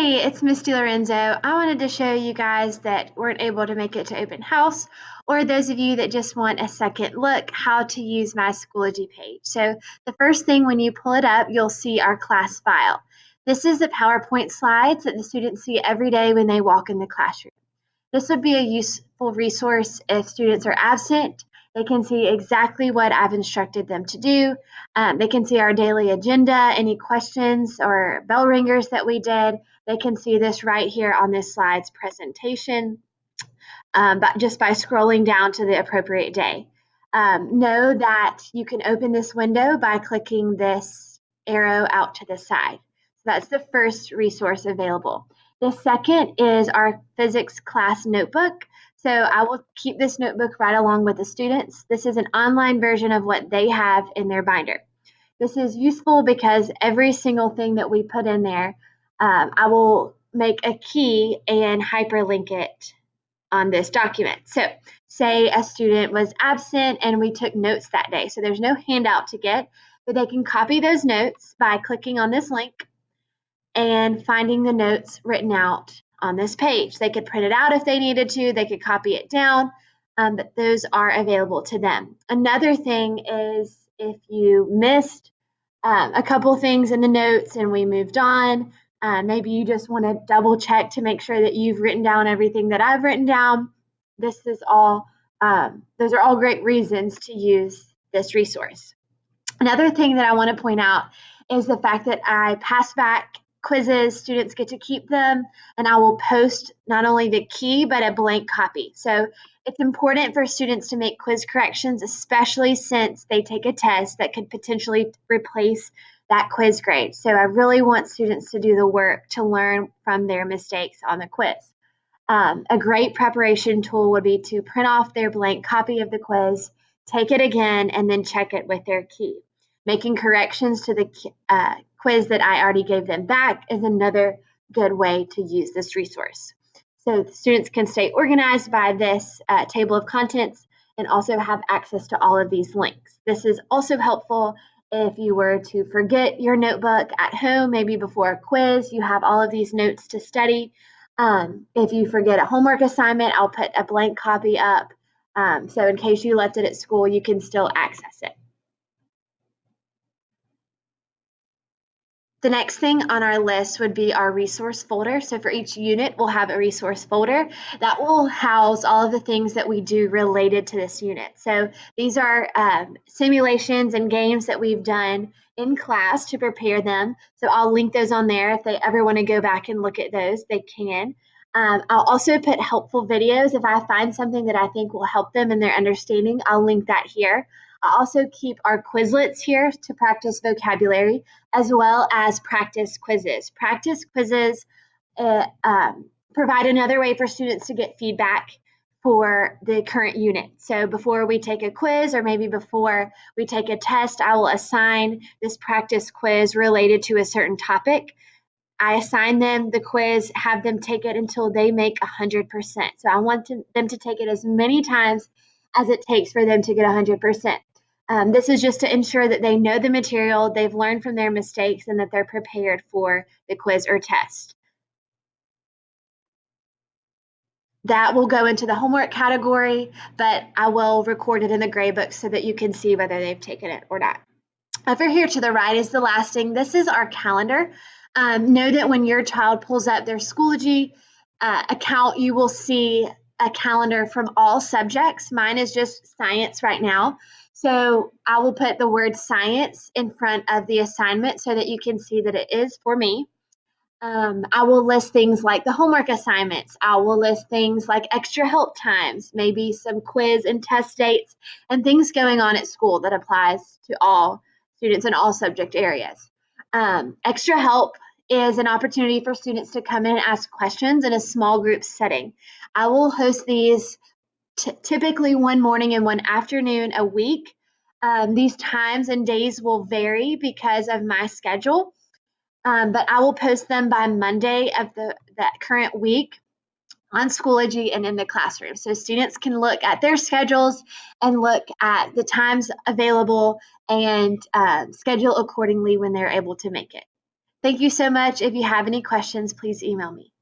Hey, it's Misty Lorenzo. I wanted to show you guys that weren't able to make it to open house, or those of you that just want a second look, how to use my Schoology page. So the first thing when you pull it up, you'll see our class file. This is the PowerPoint slides that the students see every day when they walk in the classroom. This would be a useful resource if students are absent. They can see exactly what I've instructed them to do. They can see our daily agenda, any questions or bell ringers that we did. They can see this right here on this slide's presentation, but just by scrolling down to the appropriate day. Know that you can open this window by clicking this arrow out to the side. So that's the first resource available. The second is our physics class notebook. So I will keep this notebook right along with the students. This is an online version of what they have in their binder. This is useful because every single thing that we put in there, I will make a key and hyperlink it on this document. So say a student was absent and we took notes that day. So there's no handout to get, but they can copy those notes by clicking on this link and finding the notes written out on this page. They could print it out if they needed to, they could copy it down, but those are available to them. Another thing is if you missed a couple things in the notes and we moved on, maybe you just want to double check to make sure that you've written down everything that I've written down. This is all, those are all great reasons to use this resource. Another thing that I want to point out is the fact that I pass back quizzes, students get to keep them, and I will post not only the key, but a blank copy. So it's important for students to make quiz corrections, especially since they take a test that could potentially replace that quiz grade. So I really want students to do the work to learn from their mistakes on the quiz. A great preparation tool would be to print off their blank copy of the quiz, take it again, and then check it with their key. Making corrections to the quiz that I already gave them back is another good way to use this resource. So the students can stay organized by this table of contents and also have access to all of these links. This is also helpful if you were to forget your notebook at home, maybe before a quiz, you have all of these notes to study. If you forget a homework assignment, I'll put a blank copy up. So in case you left it at school, you can still access it. The next thing on our list would be our resource folder. So for each unit, we'll have a resource folder that will house all of the things that we do related to this unit. So these are simulations and games that we've done in class to prepare them. So I'll link those on there. If they ever want to go back and look at those, they can. I'll also put helpful videos. If I find something that I think will help them in their understanding, I'll link that here. I also keep our Quizlets here to practice vocabulary, as well as practice quizzes. Practice quizzes provide another way for students to get feedback for the current unit. So before we take a quiz, or maybe before we take a test, I will assign this practice quiz related to a certain topic. I assign them the quiz, have them take it until they make 100%. So I want them to take it as many times as it takes for them to get 100%. This is just to ensure that they know the material, they've learned from their mistakes, and that they're prepared for the quiz or test. That will go into the homework category, but I will record it in the grade book so that you can see whether they've taken it or not. Over here to the right is the last thing. This is our calendar. Know that when your child pulls up their Schoology account, you will see a calendar from all subjects. Mine is just science right now. So I will put the word science in front of the assignment so that you can see that it is for me. I will list things like the homework assignments. I will list things like extra help times, maybe some quiz and test dates, and things going on at school that applies to all students in all subject areas. Extra help is an opportunity for students to come in and ask questions in a small group setting. I will host these typically one morning and one afternoon a week. These times and days will vary because of my schedule, but I will post them by Monday of that current week on Schoology and in the classroom. So students can look at their schedules and look at the times available and schedule accordingly when they're able to make it. Thank you so much. If you have any questions, please email me.